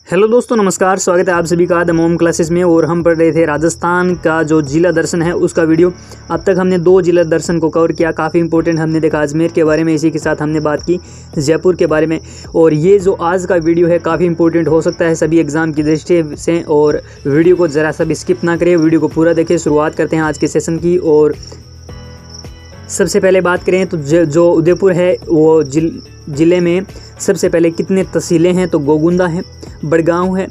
Hello दोस्तों, नमस्कार। स्वागत है आप सभी का द मोम क्लासेस में। और हम पढ़ रहे थे राजस्थान का जो जिला दर्शन है उसका वीडियो। अब तक हमने 2 जिला दर्शन को कवर किया, काफ़ी इंपॉर्टेंट हमने देखा अजमेर के बारे में, इसी के साथ हमने बात की जयपुर के बारे में। और ये जो आज का वीडियो है काफ़ी इंपॉर्टेंट हो सकता है सभी एग्जाम की दृष्टि से, और वीडियो को ज़रा सा भी स्किप ना करें, वीडियो को पूरा देखें। शुरुआत करते हैं आज के सेशन की। और सबसे पहले बात करें तो जो उदयपुर है वो ज़िले में सबसे पहले कितने तहसीलें हैं, तो गोगुंदा है, बड़गांव है,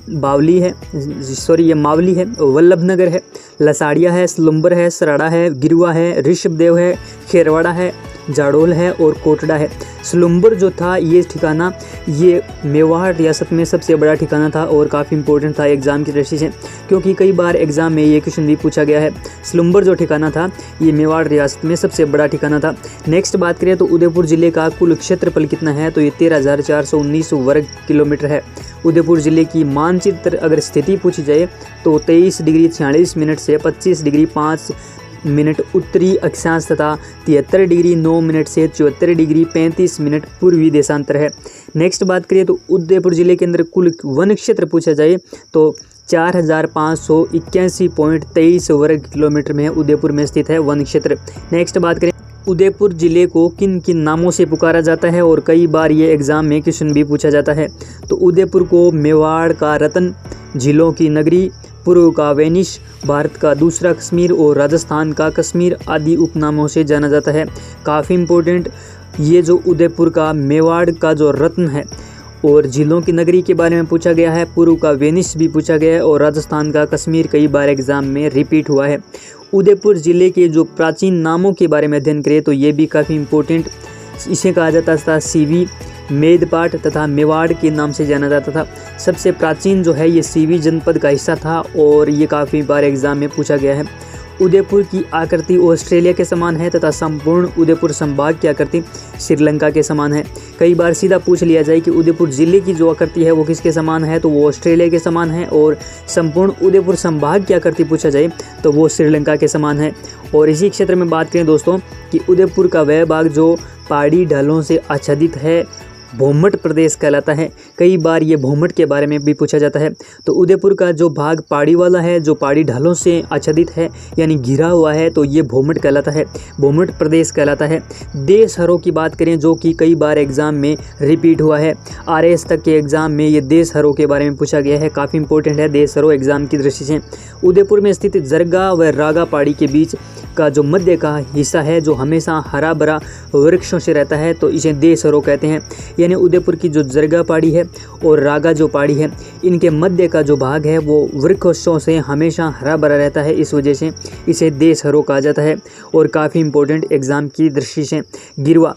ये मावली है, वल्लभनगर है, लसाड़िया है, स्लुम्बर है, सराड़ा है, गिरुआ है, ऋषभदेव है, खेरवाड़ा है, जाडोल है और कोटड़ा है। स्लुम्बर जो था ये ठिकाना ये मेवाड़ रियासत में सबसे बड़ा ठिकाना था और काफ़ी इंपॉर्टेंट था एग्ज़ाम की दृष्टि से, क्योंकि कई बार एग्ज़ाम में ये क्वेश्चन भी पूछा गया है। स्लुम्बर जो ठिकाना था ये मेवाड़ रियासत में सबसे बड़ा ठिकाना था। नेक्स्ट बात करें तो उदयपुर ज़िले का कुल क्षेत्रफल कितना है, तो ये 13,419 वर्ग किलोमीटर है। उदयपुर ज़िले की मानचित्र अगर स्थिति पूछी जाए तो 23 डिग्री 46 मिनट से 25 डिग्री 5 मिनट उत्तरी अक्षांश तथा 73 डिग्री 9 मिनट से 74 डिग्री 35 मिनट पूर्वी देशांतर है। नेक्स्ट बात करिए तो उदयपुर ज़िले के अंदर कुल वन क्षेत्र पूछा जाए तो 4,581.23 वर्ग किलोमीटर में उदयपुर में स्थित है वन क्षेत्र। नेक्स्ट बात करें उदयपुर ज़िले को किन किन नामों से पुकारा जाता है, और कई बार ये एग्ज़ाम में क्वेश्चन भी पूछा जाता है। तो उदयपुर को मेवाड़ का रतन, झीलों की नगरी, पूर्व का वेनिस, भारत का दूसरा कश्मीर और राजस्थान का कश्मीर आदि उपनामों से जाना जाता है। काफ़ी इम्पोर्टेंट ये जो उदयपुर का मेवाड़ का जो रत्न है और झीलों की नगरी के बारे में पूछा गया है, पूर्व का वेनिस भी पूछा गया है और राजस्थान का कश्मीर कई बार एग्जाम में रिपीट हुआ है। उदयपुर ज़िले के जो प्राचीन नामों के बारे में अध्ययन करें तो ये भी काफ़ी इम्पोर्टेंट, इसे कहा जाता था सीवी, मेदपाट तथा मेवाड़ के नाम से जाना जाता था। सबसे प्राचीन जो है ये सीवी जनपद का हिस्सा था और ये काफ़ी बार एग्जाम में पूछा गया है। उदयपुर की आकृति ऑस्ट्रेलिया के समान है तथा संपूर्ण उदयपुर संभाग की आकृति श्रीलंका के समान है। कई बार सीधा पूछ लिया जाए कि उदयपुर ज़िले की जो आकृति है वो किसके समान है, तो वो ऑस्ट्रेलिया के समान है, और संपूर्ण उदयपुर संभाग की आकृति पूछा जाए तो वो श्रीलंका के समान है। और इसी क्षेत्र में बात करें दोस्तों कि उदयपुर का वह भाग जो पहाड़ी ढालों से आच्छादित है भोमट प्रदेश कहलाता है। कई बार ये भोमट के बारे में भी पूछा जाता है। तो उदयपुर का जो भाग पहाड़ी वाला है, जो पहाड़ी ढालों से आच्छादित है यानी घिरा हुआ है, तो ये भोमट कहलाता है, भोमट प्रदेश कहलाता है। देशहरों की बात करें जो कि कई बार एग्जाम में रिपीट हुआ है, RS तक के एग्जाम में ये देशहरों के बारे में पूछा गया है, काफ़ी इंपॉर्टेंट है देशहरों एग्जाम की दृष्टि से। उदयपुर में स्थित जरगा व रागा पहाड़ी के बीच का जो मध्य का हिस्सा है जो हमेशा हरा भरा वृक्षों से रहता है, तो इसे देशहरों कहते हैं। यानी उदयपुर की जो जरगा पहाड़ी है और रागा जो पहाड़ी है, इनके मध्य का जो भाग है वो वृक्षों से हमेशा हरा भरा रहता है, इस वजह से इसे देशहरों कहा जाता है। और काफ़ी इंपॉर्टेंट एग्जाम की दृष्टि से गिरवा,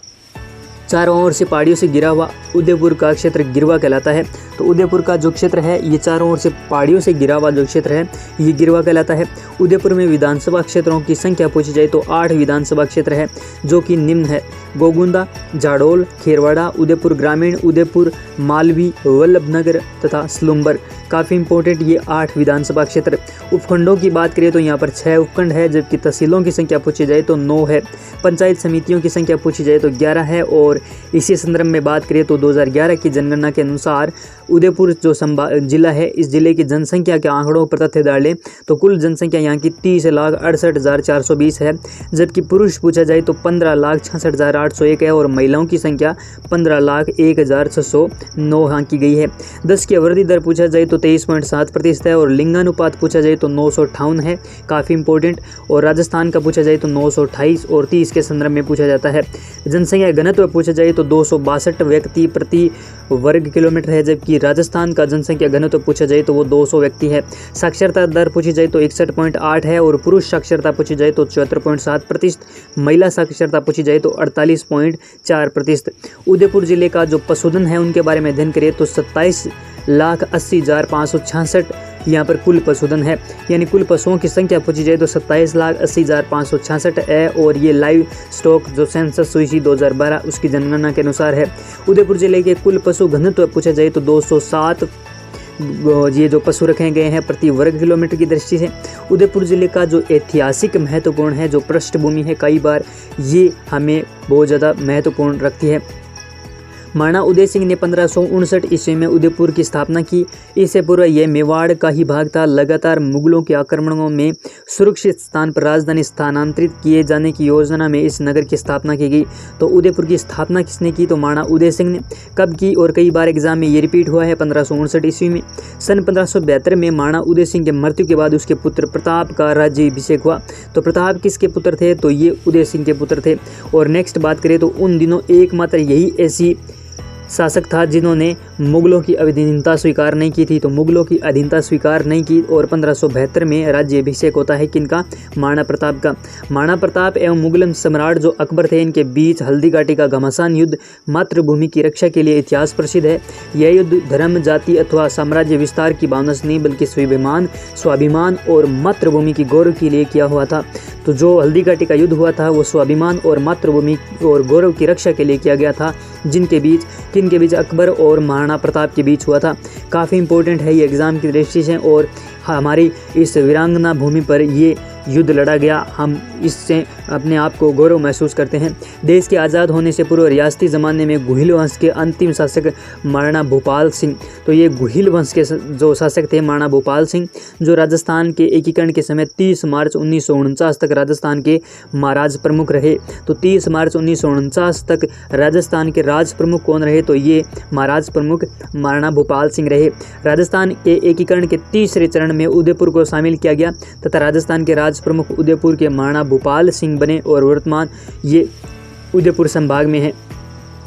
चारों ओर से पहाड़ियों से घिरा हुआ उदयपुर का क्षेत्र गिरवा कहलाता है। तो उदयपुर का जो क्षेत्र है ये चारों ओर से पहाड़ियों से घिरा हुआ जो क्षेत्र है ये गिरवा कहलाता है। उदयपुर में विधानसभा क्षेत्रों की संख्या पूछी जाए तो 8 विधानसभा क्षेत्र है जो कि निम्न है: गोगुंदा, जाडोल, खेरवाड़ा, उदयपुर ग्रामीण, उदयपुर मालवी, वल्लभनगर तथा स्लुम्बर। काफ़ी इंपॉर्टेंट ये 8 विधानसभा क्षेत्र। उपखंडों की बात करें तो यहाँ पर 6 उपखंड है, जबकि तहसीलों की संख्या पूछी जाए तो 9 है। पंचायत समितियों की संख्या पूछी जाए तो 11 है। और इसी संदर्भ में बात करें तो 2011 की जनगणना के अनुसार उदयपुर जो जिला है, इस जिले की जनसंख्या के आंकड़ों पर तथ्य डालें तो कुल जनसंख्या यहाँ की 30,68,420 है, जबकि पुरुष पूछा जाए तो 15,66,801 है और महिलाओं की संख्या 15,01,609 यहाँ की गई है। 10 की वृद्धि दर पूछा जाए तो 23.7% है और लिंगानुपात पूछा जाए तो 958 है, काफ़ी इंपॉर्टेंट। और राजस्थान का पूछा जाए तो 928 और 30 के संदर्भ में पूछा जाता है। जनसंख्या घनत्व पूछा जाए तो 262 व्यक्ति प्रति वर्ग किलोमीटर है, जबकि राजस्थान का जनसंख्या घनत्व पूछा जाए तो वो 200 व्यक्ति है। साक्षरता दर पूछी जाए तो 61.8 है और पुरुष साक्षरता पूछी जाए तो 74.7%, महिला साक्षरता पूछी जाए तो 48.4%। उदयपुर जिले का जो पशुधन है उनके बारे में अध्ययन करें तो 27,80,566 यहाँ पर कुल पशुधन है, यानी कुल पशुओं की संख्या पूछी जाए तो 27,80,566 है। और ये लाइव स्टॉक जो सेंसस हुई थी 2012 उसकी जनगणना के अनुसार है। उदयपुर जिले के कुल पशु घनत्व पूछा जाए तो 207 ये जो पशु रखे गए हैं प्रति वर्ग किलोमीटर की दृष्टि से। उदयपुर ज़िले का जो ऐतिहासिक महत्वपूर्ण है, जो पृष्ठभूमि है, कई बार ये हमें बहुत ज़्यादा महत्वपूर्ण रखती है। महाराणा उदय सिंह ने 1559 ईस्वी में उदयपुर की स्थापना की। इससे पूर्व यह मेवाड़ का ही भाग था। लगातार मुगलों के आक्रमणों में सुरक्षित स्थान पर राजधानी स्थानांतरित किए जाने की योजना में इस नगर की स्थापना की गई। तो उदयपुर की स्थापना किसने की? तो महाराणा उदय सिंह ने। कब की? और कई बार एग्जाम में ये रिपीट हुआ है, 1559 ईस्वी में। सन 1572 में महाराणा उदय सिंह के मृत्यु के बाद उसके पुत्र प्रताप का राज्याभिषेक हुआ। तो प्रताप किसके पुत्र थे? तो ये उदय सिंह के पुत्र थे। और नेक्स्ट बात करें तो उन दिनों एकमात्र यही ऐसी शासक था जिन्होंने मुगलों की अधीनता स्वीकार नहीं की थी। तो मुगलों की अधीनता स्वीकार नहीं की और 1572 में राज्याभिषेक होता है किनका? महाराणा प्रताप का। महाराणा प्रताप एवं मुगल सम्राट जो अकबर थे, इनके बीच हल्दी घाटी का घमासान युद्ध मातृभूमि की रक्षा के लिए इतिहास प्रसिद्ध है। यह युद्ध धर्म, जाति अथवा साम्राज्य विस्तार की भावना से नहीं बल्कि स्वाभिमान और मातृभूमि की गौरव के लिए किया हुआ था। तो जो हल्दी घाटी का युद्ध हुआ था वो स्वाभिमान और मातृभूमि और गौरव की रक्षा के लिए किया गया था, किनके बीच? अकबर और महाराणा प्रताप के बीच हुआ था। काफ़ी इंपॉर्टेंट है ये एग्जाम की दृष्टि से और हमारी इस वीरांगना भूमि पर ये युद्ध लड़ा गया। हम इससे अपने आप को गौरव महसूस करते हैं। देश के आज़ाद होने से पूर्व रियासती ज़माने में गुहिल वंश के अंतिम शासक महाराणा भूपाल सिंह। तो ये गुहिल वंश के जो शासक थे महाराणा भूपाल सिंह, जो राजस्थान के एकीकरण के समय 30 मार्च 1949 तक राजस्थान के महाराज प्रमुख रहे। तो 30 मार्च 1949 तक राजस्थान के राज प्रमुख कौन रहे? तो ये महाराज प्रमुख महाराणा भूपाल सिंह रहे। राजस्थान के एकीकरण के तीसरे चरण में उदयपुर को शामिल किया गया तथा राजस्थान के राज प्रमुख उदयपुर के महाराणा भूपाल सिंह बने और वर्तमान ये उदयपुर संभाग में है।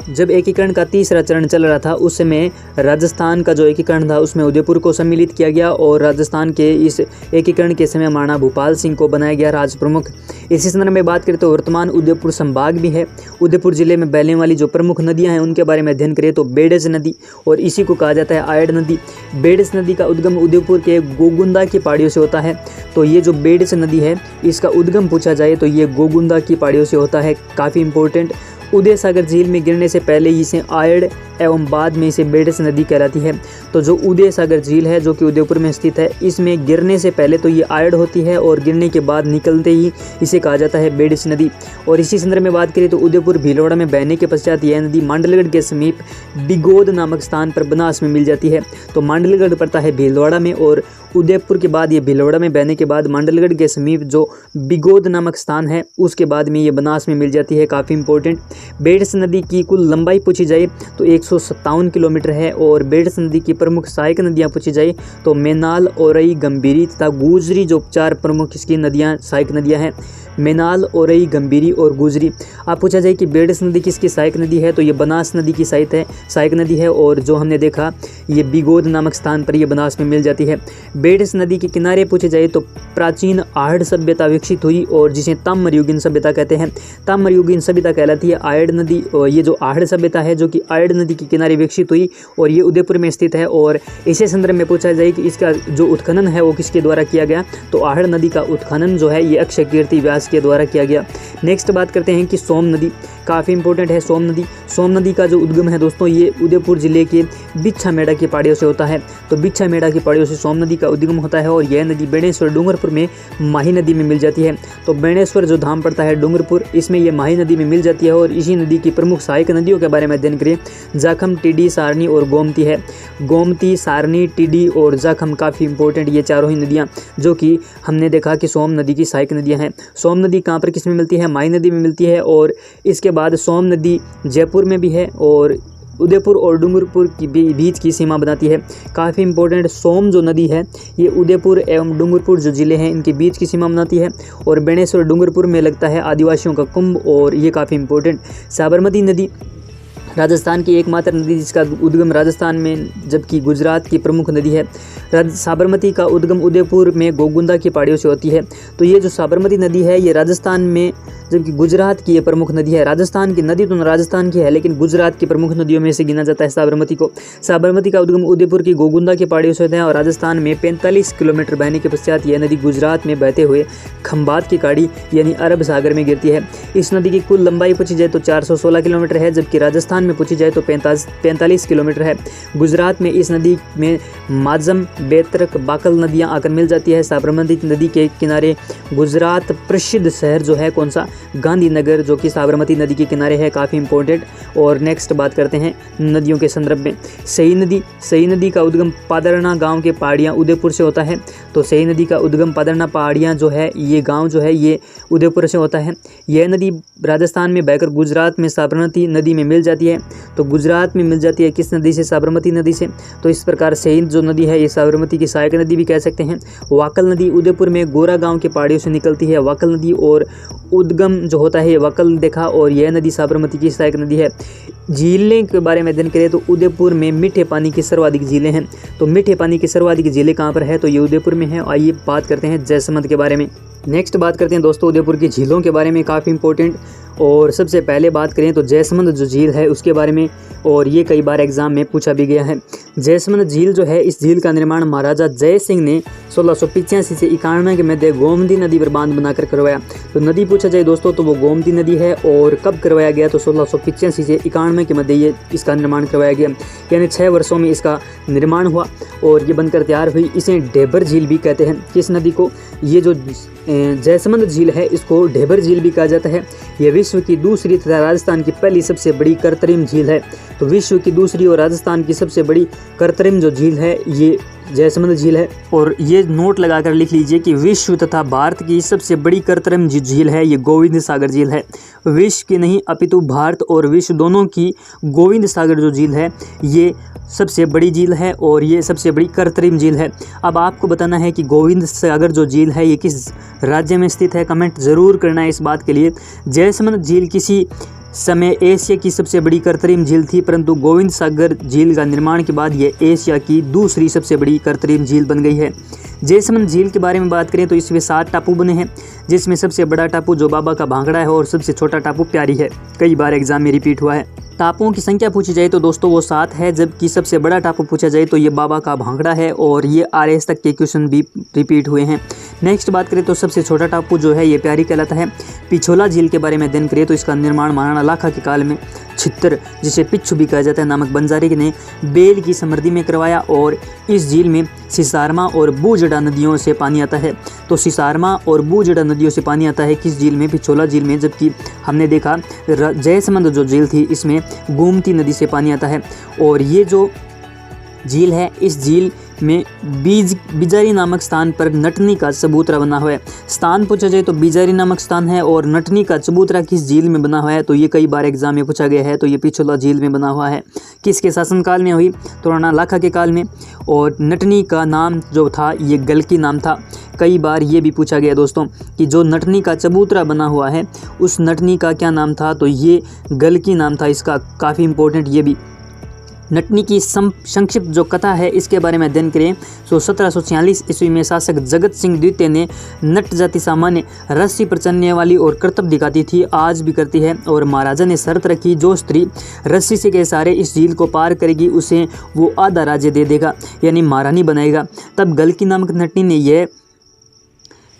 जब एकीकरण का तीसरा चरण चल रहा था उस समय राजस्थान का जो एकीकरण था उसमें उदयपुर को सम्मिलित किया गया और राजस्थान के इस एकीकरण के समय महाराणा भूपाल सिंह को बनाया गया राज प्रमुख। इसी संदर्भ में बात करें तो वर्तमान उदयपुर संभाग भी है। उदयपुर जिले में बहने वाली जो प्रमुख नदियां हैं उनके बारे में अध्ययन करें तो बेडज नदी और इसी को कहा जाता है आयड नदी। बेडज नदी का उद्गम उदयपुर के गोगुंदा की पहाड़ियों से होता है। तो ये जो बेडज नदी है इसका उद्गम पूछा जाए तो ये गोगुंदा की पहाड़ियों से होता है। काफ़ी इंपॉर्टेंट। उदय सागर झील में गिरने से पहले इसे आयड एवं बाद में इसे बेडस नदी कहलाती है। तो जो उदय सागर झील है जो कि उदयपुर में स्थित है, इसमें गिरने से पहले तो ये आयड होती है और गिरने के बाद निकलते ही इसे कहा जाता है बेडस नदी। और इसी संदर्भ में बात करें तो उदयपुर भीलवाड़ा में बहने के पश्चात यह नदी मांडलगढ़ के समीप बिगोद नामक स्थान पर बनास में मिल जाती है। तो मांडलगढ़ पड़ता है भीलवाड़ा में और उदयपुर के बाद ये भीलवाड़ा में बहने के बाद मांडलगढ़ के समीप जो बिगोद नामक स्थान है उसके बाद में ये बनास में मिल जाती है। काफ़ी इंपॉर्टेंट। बेडस नदी की कुल लंबाई पूछी जाए तो 157 किलोमीटर है और बेडस नदी की प्रमुख सहायक नदियाँ पूछी जाए तो मेनाल, औरई, गंभीरी तथा गुजरी जो 4 प्रमुख इसकी नदियाँ सहायक नदियाँ हैं। मेनाल, औरई, गंभीरी और गुजरी। आप पूछा जाए कि बेडस नदी किसकी सहायक नदी है तो ये बनास नदी की सहायक नदी है और जो हमने देखा ये बिगोद नामक स्थान पर ये बनास में मिल जाती है। बेडस नदी के किनारे पूछे जाए तो प्राचीन आहड़ सभ्यता विकसित हुई और जिसे ताम्रयुगीन सभ्यता कहते हैं। ताम्रयुगीन सभ्यता कहलाती है आयड नदी। ये जो आहड़ सभ्यता है जो कि आयड नदी के किनारे विकसित हुई और ये उदयपुर में स्थित है। और इसी संदर्भ में पूछा जाए कि इसका जो उत्खनन है वो किसके द्वारा किया गया तो आहड़ नदी का उत्खनन जो है ये अक्षय कीर्ति व्यास के द्वारा किया गया। नेक्स्ट बात करते हैं कि सोम नदी। काफ़ी इंपॉर्टेंट है सोम नदी। सोम नदी का जो उद्गम है दोस्तों ये उदयपुर जिले के बिच्छा मेड़ा की पहाड़ियों से होता है। तो बिच्छा मेड़ा की पहाड़ियों से सोम नदी का उद्गम होता है और यह नदी बेणेश्वर डूंगरपुर में माही नदी में मिल जाती है। तो बेणेश्वर जो धाम पड़ता है डूंगरपुर इसमें यह माही नदी में मिल जाती है और इसी नदी की प्रमुख सहायक नदियों के बारे में अध्ययन करें। जाखम, टिड्डी, सारनी और गोमती है। गोमती, सारनी, टिड्डी और जाखम काफ़ी इंपॉर्टेंट ये चारों ही नदियाँ जो कि हमने देखा कि सोम नदी की सहायक नदियाँ हैं। सोम नदी कहाँ पर किस में मिलती है? माही नदी में मिलती है और इसके बाद सोम नदी जयपुर में भी है और उदयपुर और डूंगरपुर की बीच की सीमा बनाती है। काफ़ी इंपॉर्टेंट। सोम जो नदी है ये उदयपुर एवं डूंगरपुर जो जिले हैं इनके बीच की सीमा बनाती है और बेणेश्वर डूंगरपुर में लगता है आदिवासियों का कुंभ और ये काफ़ी इंपॉर्टेंट। साबरमती नदी राजस्थान की एकमात्र नदी जिसका उद्गम राजस्थान में जबकि गुजरात की प्रमुख नदी है। साबरमती का उद्गम उदयपुर में गोगुंदा की पहाड़ियों से होती है। तो ये जो साबरमती नदी है ये राजस्थान में जबकि गुजरात की ये प्रमुख नदी है। राजस्थान की नदी तो राजस्थान की है लेकिन गुजरात की प्रमुख नदियों में से गिना जाता है साबरमती को। साबरमती का उद्गम उदयपुर की गोगुंदा की पहाड़ियों से होता है और राजस्थान में 45 किलोमीटर बहने के पश्चात यह नदी गुजरात में बहते हुए खंबात की खाड़ी यानी अरब सागर में गिरती है। इस नदी की कुल लंबाई पूछी जाए तो 416 किलोमीटर है जबकि राजस्थान में पूछी जाए तो 45 किलोमीटर है। गुजरात में इस नदी में माजम, बेतरक, बाकल नदियां आकर मिल जाती है। साबरमती नदी के किनारे गुजरात प्रसिद्ध शहर जो है कौन सा? गांधीनगर जो कि साबरमती नदी के किनारे है, काफ़ी इंपॉर्टेंट। और नेक्स्ट बात करते हैं नदियों के संदर्भ में। सई नदी का उद्गम पादरना गांव के पहाड़ियाँ उदयपुर से होता है। तो सई नदी का उद्गम पादरना पहाड़ियाँ जो है, ये गाँव जो है ये उदयपुर से होता है। यह नदी राजस्थान में बहकर गुजरात में साबरमती नदी में मिल जाती है। तो गुजरात में मिल जाती है किस नदी से? साबरमती नदी से। तो इस प्रकार सई जो नदी है ये साबरमती की सहायक नदी भी कह सकते हैं। वाकल नदी उदयपुर में गोरा गांव के पहाड़ियों से निकलती है। वाकल नदी और उद्गम जो होता है वाकल देखा, और यह नदी साबरमती की सहायक नदी है। झीलें के बारे में अध्ययन करें तो उदयपुर में मीठे पानी की सर्वाधिक झीलें हैं। तो मीठे पानी की सर्वाधिक झीलें कहाँ पर है? तो ये उदयपुर में है। आइए बात करते हैं जयसमंद के बारे में। नेक्स्ट बात करते हैं दोस्तों उदयपुर की झीलों के बारे में, काफ़ी इंपॉर्टेंट। और सबसे पहले बात करें तो जयसमंद जो झील है उसके बारे में, और ये कई बार एग्जाम में पूछा भी गया है। जयसमंद झील जो है, इस झील का निर्माण महाराजा जय सिंह ने 1685 से 91 के मध्य गोमती नदी पर बांध बनाकर करवाया। तो नदी पूछा जाए दोस्तों तो वो गोमती नदी है। और कब करवाया गया? तो 1685 से 91 के मध्य ये इसका निर्माण करवाया गया, यानी 6 वर्षों में इसका निर्माण हुआ और ये बनकर तैयार हुई। इसे ढेबर झील भी कहते हैं। किस नदी को? ये जो जयसमंद झील है इसको ढेबर झील भी कहा जाता है। यह विश्व की दूसरी तथा राजस्थान की पहली सबसे बड़ी कृत्रिम झील है। तो विश्व की दूसरी और राजस्थान की सबसे बड़ी कृत्रिम जो झील है ये जयसमंद झील है। और ये नोट लगाकर लिख लीजिए कि विश्व तथा भारत की सबसे बड़ी कृत्रिम झील है ये गोविंद सागर झील है। विश्व की नहीं अपितु भारत और विश्व दोनों की गोविंद सागर जो झील है ये सबसे बड़ी झील है और ये सबसे बड़ी कृत्रिम झील है। अब आपको बताना है कि गोविंद सागर जो झील है ये किस राज्य में स्थित है। कमेंट जरूर करना है इस बात के लिए। जयसमंद झील किसी समय एशिया की सबसे बड़ी कृत्रिम झील थी, परंतु गोविंद सागर झील का निर्माण के बाद यह एशिया की दूसरी सबसे बड़ी कृत्रिम झील बन गई है। जयसमंद झील के बारे में बात करें तो इसमें 7 टापू बने हैं, जिसमें सबसे बड़ा टापू जो बाबा का भांगड़ा है और सबसे छोटा टापू प्यारी है। कई बार एग्जाम में रिपीट हुआ है। टापुओं की संख्या पूछी जाए तो दोस्तों वो 7 है, जबकि सबसे बड़ा टापू पूछा जाए तो ये बाबा का भांगड़ा है। और ये RS तक के क्वेश्चन भी रिपीट हुए हैं। नेक्स्ट बात करें तो सबसे छोटा टापू जो है ये प्यारी कहलाता है। पिछोला झील के बारे में अध्ययन करें तो इसका निर्माण महाराणा लाखा के काल में छित्तर, जिसे पिच्छु भी कहा जाता है, नामक बंजारे ने बेल की समृद्धि में करवाया। और इस झील में सिसारमा और बूजड़ा नदियों से पानी आता है। तो सिसारमा और बूजड़ा नदियों से पानी आता है किस झील में? पिछोला झील में। जबकि हमने देखा जयसमंद जो झील थी इसमें गोमती नदी से पानी आता है। और ये जो झील है इस झील में बिजारी नामक स्थान पर नटनी का चबूतरा बना हुआ है। स्थान पूछा जाए तो बिजारी नामक स्थान है। और नटनी का चबूतरा किस झील में बना हुआ है? तो ये कई बार एग्जाम में पूछा गया है। तो ये पिछोला झील में बना हुआ है। किसके शासनकाल में हुई? तो राणा लाखा के काल में। और नटनी का नाम जो था ये गलकी नाम था। कई बार ये भी पूछा गया दोस्तों कि जो नटनी का चबूतरा बना हुआ है उस नटनी का क्या नाम था? तो ये गलकी नाम था इसका। काफ़ी इंपॉर्टेंट ये भी। नटनी की संक्षिप्त जो कथा है इसके बारे में अध्ययन करें तो 1746 ईस्वी में शासक जगत सिंह द्वितीय ने नट जाति सामान्य रस्सी पर चलने वाली और कर्तव्य दिखाती थी, आज भी करती है। और महाराजा ने शर्त रखी जो स्त्री रस्सी से के सहारे इस झील को पार करेगी उसे वो आधा राज्य दे देगा, यानी महारानी बनाएगा। तब गलकी नामक नटनी ने यह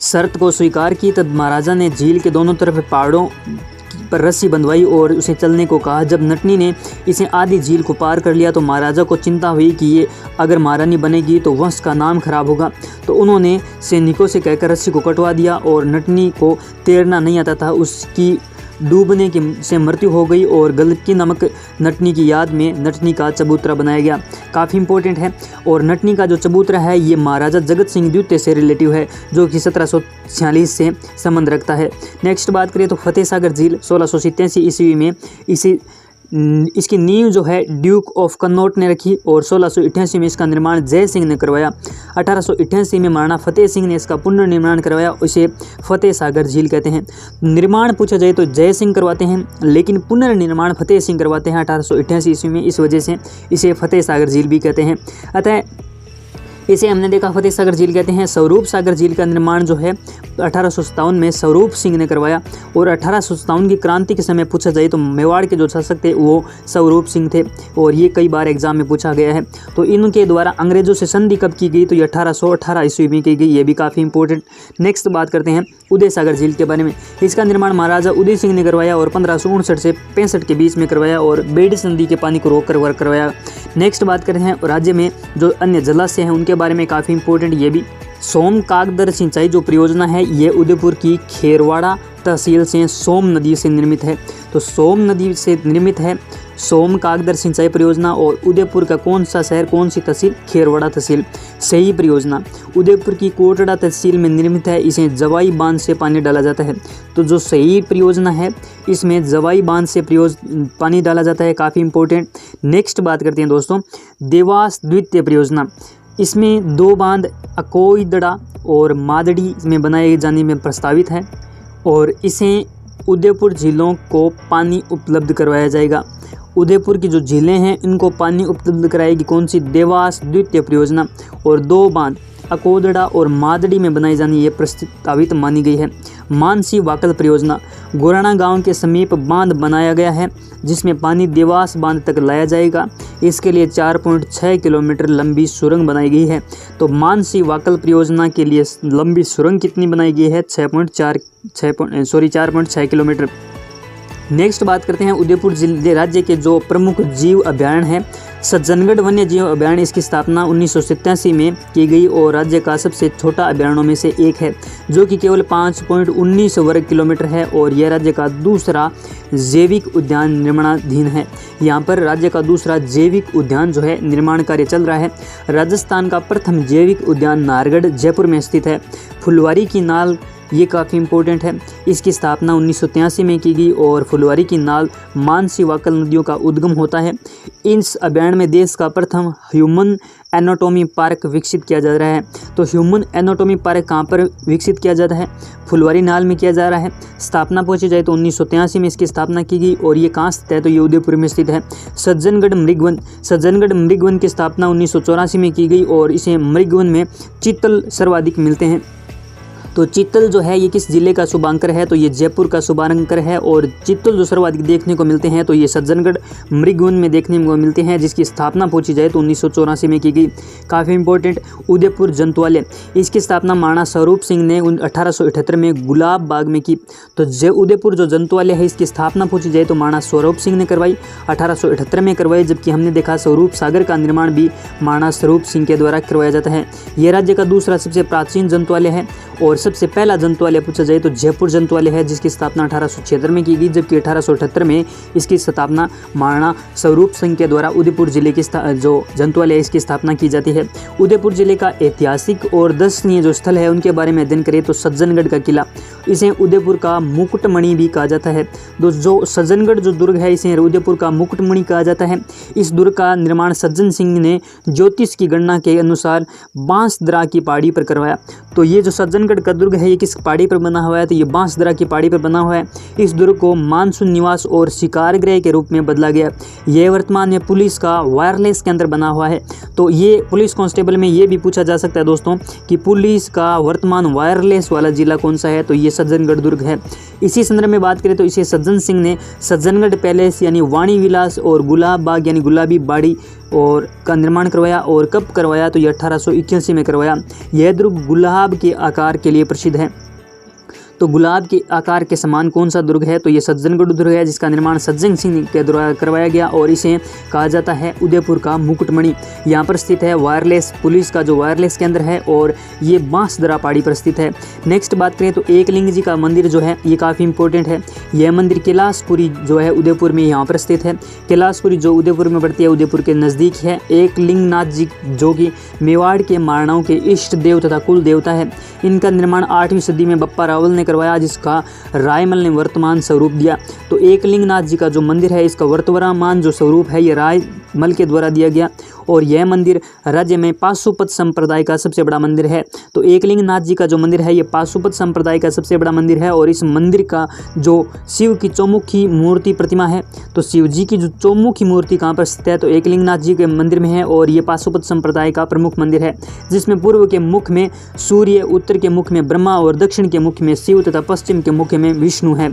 शर्त को स्वीकार की। तब महाराजा ने झील के दोनों तरफ पहाड़ों पर रस्सी बंधवाई और उसे चलने को कहा। जब नटनी ने इसे आधी झील को पार कर लिया तो महाराजा को चिंता हुई कि ये अगर महारानी बनेगी तो वंश का नाम खराब होगा। तो उन्होंने सैनिकों से कहकर रस्सी को कटवा दिया। और नटनी को तैरना नहीं आता था, उसकी डूबने की से मृत्यु हो गई। और गलकी नामक नटनी की याद में नटनी का चबूतरा बनाया गया। काफ़ी इंपॉर्टेंट है। और नटनी का जो चबूतरा है ये महाराजा जगत सिंह द्वितीय से रिलेटिव है, जो कि 1746 से संबंध रखता है। नेक्स्ट बात करें तो फतेह सागर झील 1687 ईस्वी में इसकी नींव जो है ड्यूक ऑफ कन्नौज ने रखी। और 1688 में इसका निर्माण जय सिंह ने करवाया। 1888 में महाराणा फतेह सिंह ने इसका पुनर्निर्माण करवाया। इसे फतेह सागर झील कहते हैं। निर्माण पूछा जाए तो जय सिंह करवाते हैं, लेकिन पुनर्निर्माण फतेह सिंह करवाते हैं 1888 ईस्वी में। इस वजह से इसे फतेह सागर झील भी कहते हैं। अतः इसे हमने देखा फतेह सागर झील कहते हैं। स्वरूप सागर झील का निर्माण जो है 1857 में स्वरूप सिंह ने करवाया। और 1857 की क्रांति के समय पूछा जाए तो मेवाड़ के जो शासक थे वो स्वरूप सिंह थे। और ये कई बार एग्जाम में पूछा गया है। तो इनके द्वारा अंग्रेजों से संधि कब की गई? तो ये 1818 ईस्वी में की गई। ये भी काफ़ी इंपॉर्टेंट। नेक्स्ट बात करते हैं उदय सागर झील के बारे में। इसका निर्माण महाराजा उदय सिंह ने करवाया और 1559 से 65 के बीच में करवाया और बेडी संधि के पानी को रोक कर करवाया। नेक्स्ट बात करते हैं राज्य में जो अन्य जलाशय हैं उनके बारे में। काफ़ी इंपॉर्टेंट ये भी। सोम कागदर सिंचाई जो परियोजना है ये उदयपुर की खेरवाड़ा तहसील से सोम नदी से निर्मित है। तो सोम नदी से निर्मित है सोम कागदर सिंचाई परियोजना। और उदयपुर का कौन सा शहर, कौन सी तहसील, खेरवाड़ा तहसील। सही परियोजना उदयपुर की कोटड़ा तहसील में निर्मित है, इसे जवाई बांध से पानी डाला जाता है। तो जो सही परियोजना है इसमें जवाई बांध से पानी डाला जाता है, काफ़ी इंपॉर्टेंट। नेक्स्ट बात करते हैं दोस्तों देवास द्वितीय परियोजना। इसमें 2 बांध अकोईदड़ा और मादड़ी में बनाए जाने में प्रस्तावित है और इसे उदयपुर झीलों को पानी उपलब्ध करवाया जाएगा। उदयपुर की जो झीलें हैं इनको पानी उपलब्ध कराएगी कौन सी, देवास द्वितीय परियोजना। और 2 बांध अकोदड़ा और मादड़ी में बनाई जानी ये प्रस्तावित मानी गई है। मानसी वाकल परियोजना गोराना गांव के समीप बांध बनाया गया है जिसमें पानी देवास बांध तक लाया जाएगा। इसके लिए 4.6 किलोमीटर लंबी सुरंग बनाई गई है। तो मानसी वाकल परियोजना के लिए लंबी सुरंग कितनी बनाई गई है, 4.6 किलोमीटर। नेक्स्ट बात करते हैं उदयपुर जिले राज्य के जो प्रमुख जीव अभयारण्य है। सज्जनगढ़ वन्य जीव अभयारण्य, इसकी स्थापना 1987 में की गई और राज्य का सबसे छोटा अभयारण्यों में से एक है जो कि केवल 5.19 वर्ग किलोमीटर है और यह राज्य का दूसरा जैविक उद्यान निर्माणाधीन है। यहाँ पर राज्य का दूसरा जैविक उद्यान जो है निर्माण कार्य चल रहा है। राजस्थान का प्रथम जैविक उद्यान नाहरगढ़ जयपुर में स्थित है। फुलवारी की नाल ये काफ़ी इंपॉर्टेंट है, इसकी स्थापना 1983 में की गई और फुलवारी की नाल मानसी वाकल नदियों का उद्गम होता है। इस अभयारण्य में देश का प्रथम ह्यूमन एनाटॉमी पार्क विकसित किया जा रहा है। तो ह्यूमन एनाटॉमी पार्क कहाँ पर विकसित किया जाता है, फुलवारी नाल में किया जा रहा है। स्थापना पहुँची जाए तो 1983 में इसकी स्थापना की गई और ये कहाँ स्थित है, तो ये उदयपुर में स्थित है। सज्जनगढ़ मृगवन की स्थापना 1984 में की गई और इसे मृगवन में चीतल सर्वाधिक मिलते हैं। तो चीतल जो है ये किस जिले का शुभांकर है, तो ये जयपुर का शुभांकर है। और चीतल जो सर्वाधिक देखने को मिलते हैं तो ये सज्जनगढ़ मृगवन में देखने को मिलते हैं जिसकी स्थापना पूछी जाए तो 1984 में की गई। काफ़ी इंपॉर्टेंट उदयपुर जंतुआलय, इसकी स्थापना महाराणा स्वरूप सिंह ने 1878 में गुलाब बाग में की। तो उदयपुर जो जंतुआलय है इसकी स्थापना पूछी जाए तो महाराणा स्वरूप सिंह ने करवाई, 1878 में करवाई। जबकि हमने देखा स्वरूप सागर का निर्माण भी महाराणा स्वरूप सिंह के द्वारा करवाया जाता है। यह राज्य का दूसरा सबसे प्राचीन जंतुआलय है और सबसे पहला जंतुआलय पूछा जाए तो जयपुर जंतुआलय है जिसकी स्थापना 1876 में की गई। जबकि 1878 में इसकी स्थापना महाराणा स्वरूप सिंह के द्वारा उदयपुर जिले की जो जंतुआलय इसकी स्थापना की जाती है। उदयपुर जिले का ऐतिहासिक और दर्शनीय जो स्थल है उनके बारे में अध्ययन करें तो सज्जनगढ़ का किला, इसे उदयपुर का मुकुटमणि भी कहा जाता है। जो सज्जनगढ़ जो दुर्ग है इसे उदयपुर का मुकुटमणि कहा जाता है। इस दुर्ग का निर्माण सज्जन सिंह ने ज्योतिष की गणना के अनुसार बांसदरा की पहाड़ी पर करवाया। तो ये जो सज्जनगढ़ का दुर्ग है ये किस पहाड़ी पर बना हुआ है, तो ये बांसदरा की पहाड़ी पर बना हुआ है। इस दुर्ग को मानसून निवास और शिकार गृह के रूप में बदला गया। यह वर्तमान में पुलिस का वायरलेस के अंदर बना हुआ है। तो ये पुलिस कांस्टेबल में ये भी पूछा जा सकता है दोस्तों कि पुलिस का वर्तमान वायरलेस वाला जिला कौन सा है, तो ये सज्जनगढ़ दुर्ग है। इसी संदर्भ में बात करें तो इसे सज्जन सिंह ने सज्जनगढ़ पैलेस यानी वाणी विलास और गुलाब बाग यानी गुलाबी बाड़ी और का निर्माण करवाया। और कब करवाया, तो ये 1881 में करवाया। यह दुर्ग गुलाब के आकार के लिए प्रसिद्ध है। तो गुलाब के आकार के समान कौन सा दुर्ग है, तो ये सज्जनगढ़ दुर्ग है जिसका निर्माण सज्जन सिंह के द्वारा करवाया गया और इसे कहा जाता है उदयपुर का मुकुटमणि। यहाँ पर स्थित है वायरलेस, पुलिस का जो वायरलेस केंद्र है और ये बांसदरा पहाड़ी पर स्थित है। नेक्स्ट बात करें तो एकलिंग जी का मंदिर जो है ये काफ़ी इंपॉर्टेंट है। यह मंदिर कैलाशपुरी जो है उदयपुर में यहाँ पर स्थित है। कैलाशपुरी जो उदयपुर में पड़ती है, उदयपुर के नज़दीक है। एकलिंगनाथ जी जो कि मेवाड़ के महाराणाओं के इष्ट देव तथा कुल देवता है। इनका निर्माण 8वीं सदी में बप्पा रावल ने करवाया जिसका रायमल ने वर्तमान स्वरूप दिया। तो एकलिंगनाथ जी का जो मंदिर है इसका वर्तमान जो स्वरूप है ये रायमल के द्वारा दिया गया और यह मंदिर राज्य में पाशुपत संप्रदाय का सबसे बड़ा मंदिर है। तो एकलिंगनाथ जी का जो मंदिर है ये पाशुपत संप्रदाय का सबसे बड़ा मंदिर है और इस मंदिर का जो शिव की चौमुखी मूर्ति प्रतिमा है, तो शिव जी की जो चौमुखी मूर्ति कहाँ पर स्थित है, तो एकलिंगनाथ जी के मंदिर में है और ये पाशुपत संप्रदाय का प्रमुख मंदिर है जिसमें पूर्व के मुख में सूर्य, उत्तर के मुख में ब्रह्मा और दक्षिण के मुख में शिव तथा पश्चिम के मुख में विष्णु है।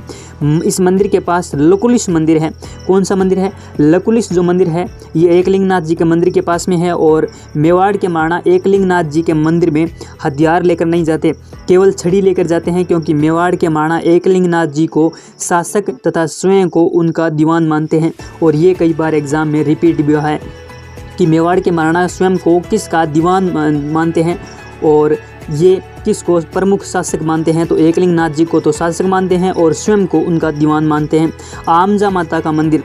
इस मंदिर के पास लकुलिश मंदिर है। कौन सा मंदिर है, लकुलिश जो मंदिर है ये एकलिंगनाथ जी के मंदिर के पास में है। और मेवाड़ के महाराणा एकलिंगनाथ जी के मंदिर में हथियार लेकर नहीं जाते, केवल छड़ी लेकर जाते हैं क्योंकि मेवाड़ के महाराणा एकलिंगनाथ जी को शासक तथा स्वयं को उनका दीवान मानते हैं। और ये कई बार एग्जाम में रिपीट भी हुआ है कि मेवाड़ के महाराणा स्वयं को किसका दीवान मानते हैं और ये किसको प्रमुख शासक मानते हैं, तो एकलिंग नाथ जी को तो शासक मानते हैं और स्वयं को उनका दीवान मानते हैं। आमजा माता का मंदिर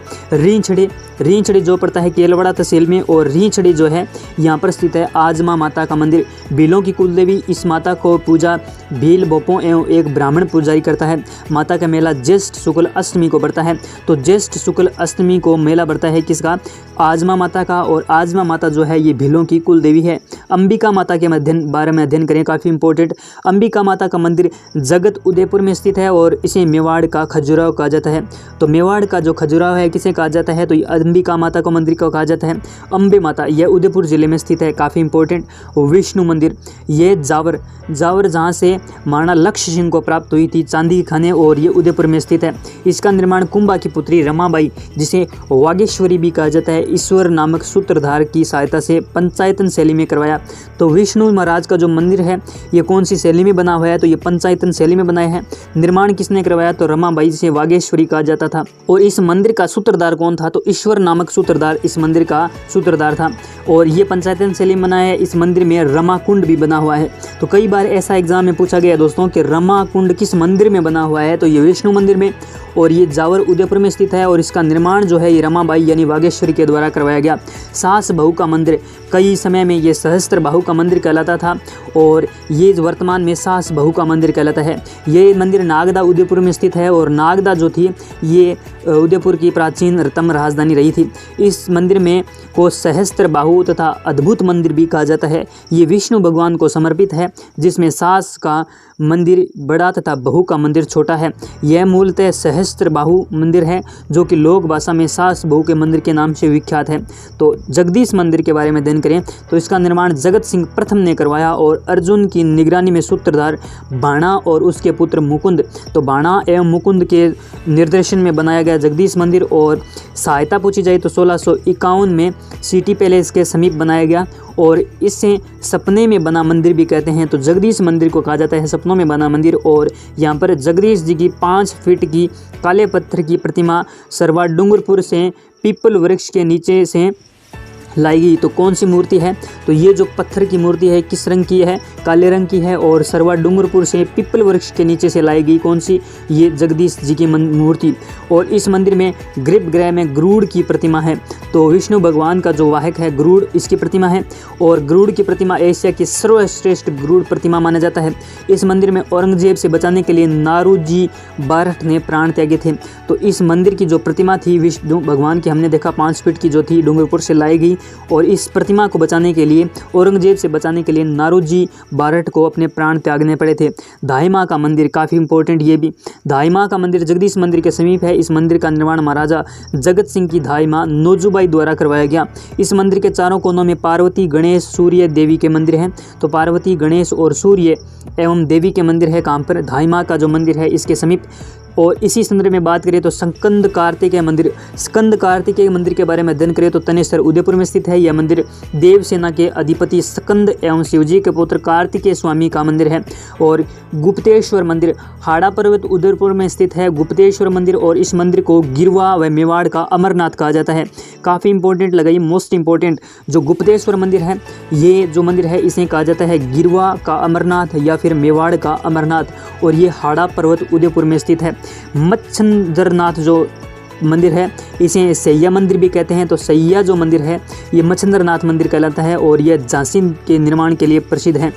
रींछड़े जो पड़ता है केलवाड़ा तहसील में, और रींछड़े जो है यहाँ पर स्थित है आजमा माता का मंदिर। भीलों की कुलदेवी, इस माता को पूजा भील बोपों एवं एक ब्राह्मण पुजारी करता है। माता का मेला ज्येष्ठ शुक्ल अष्टमी को पड़ता है, तो ज्येष्ठ शुक्ल अष्टमी को मेला पड़ता है किसका, आजमा माता का, और आजमा माता जो है ये भीलों की कुलदेवी है। अंबिका माता के बारे में अध्ययन करें, काफ़ी इंपॉर्टेंट। अंबिका माता का मंदिर जगत उदयपुर में स्थित है और इसे मेवाड़ का खजुराहो कहा जाता है। तो मेवाड़ का जो खजुराहो है किसे कहा जाता है, तो अंबिका माता को मंदिर को कहा जाता है अम्बे माता, यह उदयपुर जिले में स्थित है, काफ़ी इंपॉर्टेंट। विष्णु मंदिर, ये जावर जहाँ से महाराणा लक्ष्य सिंह को प्राप्त हुई थी चांदी की खाने, और ये उदयपुर में स्थित है। इसका निर्माण कुंभा की पुत्री रमाबाई, जिसे वागेश्वरी भी कहा जाता है, ईश्वर नामक सूत्रधार की सहायता से पंचायतन शैली में करवाया। तो विष्णु महाराज का जो मंदिर है ये कौन सी शैली में बना हुआ है, तो ये पंचायतन शैली में बनाया है। निर्माण किसने करवाया, तो रमाबाई, जिसे वागेश्वरी कहा जाता था। और इस मंदिर का सूत्रधार कौन था, तो ईश्वर नामक सूत्रधार इस मंदिर का सूत्रधार था, और ये पंचायतन शैली में बना है। इस मंदिर में रमा कुंड भी बना हुआ है। तो कई बार ऐसा एग्जाम में पूछा गया दोस्तों कि रमा कुंड किस मंदिर में बना हुआ है, तो ये विष्णु मंदिर में, और ये जावर उदयपुर में स्थित है, और इसका निर्माण जो है ये रमाबाई यानी वागेश्वरी के द्वारा करवाया गया। सास बहू का मंदिर, कई समय में ये सहस्त्र बाहु का मंदिर कहलाता था, और ये वर्तमान में सास बहू का मंदिर कहलाता है। ये मंदिर नागदा उदयपुर में स्थित है, और नागदा जो थी ये उदयपुर की प्राचीनतम राजधानी रही थी। इस मंदिर में को सहस्त्र बाहु तथा अद्भुत मंदिर भी कहा जाता है। ये विष्णु भगवान को समर्पित है, जिसमें सास का मंदिर बड़ा तथा बहू का मंदिर छोटा है। यह मूलतः सहस्त्र बाहु मंदिर है, जो कि लोक भाषा में सास बहू के मंदिर के नाम से विख्यात है। तो जगदीश मंदिर के बारे में अध्ययन करें, तो इसका निर्माण जगत सिंह प्रथम ने करवाया, और अर्जुन की निगरानी में सूत्रधार बाणा और उसके पुत्र मुकुंद, तो बाणा एवं मुकुंद के निर्देशन में बनाया गया जगदीश मंदिर। और सहायता पूछी जाए तो 1651 में सिटी पैलेस के समीप बनाया गया, और इसे सपने में बना मंदिर भी कहते हैं। तो जगदीश मंदिर को कहा जाता है सपनों में बना मंदिर। और यहाँ पर जगदीश जी की 5 फीट की काले पत्थर की प्रतिमा सरवा डूंगरपुर से पीपल वृक्ष के नीचे से लाई गई। तो कौन सी मूर्ति है, तो ये जो पत्थर की मूर्ति है किस रंग की है, काले रंग की है, और सरवा डूंगरपुर से पीपल वृक्ष के नीचे से लाई गई कौन सी, ये जगदीश जी की मूर्ति। और इस मंदिर में गर्भगृह में गरुड़ की प्रतिमा है। तो विष्णु भगवान का जो वाहक है गरुड़, इसकी प्रतिमा है, और गरुड़ की प्रतिमा एशिया की सर्वश्रेष्ठ गरुड़ प्रतिमा माना जाता है। इस मंदिर में औरंगजेब से बचाने के लिए नारूजी बारठ ने प्राण त्यागे थे। तो इस मंदिर की जो प्रतिमा थी विष्णु भगवान की, हमने देखा 5 फीट की जो थी डूंगरपुर से लाई गई, और इस प्रतिमा को बचाने के लिए, औरंगजेब से बचाने के लिए नारूजी बारठ को अपने प्राण त्यागने पड़े थे। धाई माँ का मंदिर, काफ़ी इंपॉर्टेंट ये भी। धाई माँ का मंदिर जगदीश मंदिर के समीप है। इस मंदिर का निर्माण महाराजा जगत सिंह की धाई माँ नोजूबाई द्वारा करवाया गया। इस मंदिर के चारों कोनों में पार्वती, गणेश, सूर्य, देवी के मंदिर हैं। तो पार्वती, गणेश और सूर्य एवं देवी के मंदिर है कहाँ पर, धाई माँ का जो मंदिर है इसके समीप। और इसी संदर्भ में बात करें तो स्कंद कार्तिकेय मंदिर, स्कंद कार्तिकेय मंदिर के बारे में अध्ययन करें तो तनेसर उदयपुर में स्थित है। यह मंदिर देवसेना के अधिपति स्कंद एवं शिवजी के पुत्र कार्तिकेय स्वामी का मंदिर है। और गुप्तेश्वर मंदिर हाड़ा पर्वत उदयपुर में स्थित है गुप्तेश्वर मंदिर, और इस मंदिर को गिरवा व मेवाड़ का अमरनाथ कहा जाता है। काफ़ी इंपॉर्टेंट लगाइए, मोस्ट इंपॉर्टेंट जो गुप्तेश्वर मंदिर है, ये जो मंदिर है इसे कहा जाता है गिरवा का अमरनाथ या फिर मेवाड़ का अमरनाथ, और ये हाड़ा पर्वत उदयपुर में स्थित है। मच्छंद्रनाथ जो मंदिर है इसे सैया मंदिर भी कहते हैं। तो सैया जो मंदिर है ये मच्छंद्रनाथ मंदिर कहलाता है, और यह झांसी के निर्माण के लिए प्रसिद्ध है।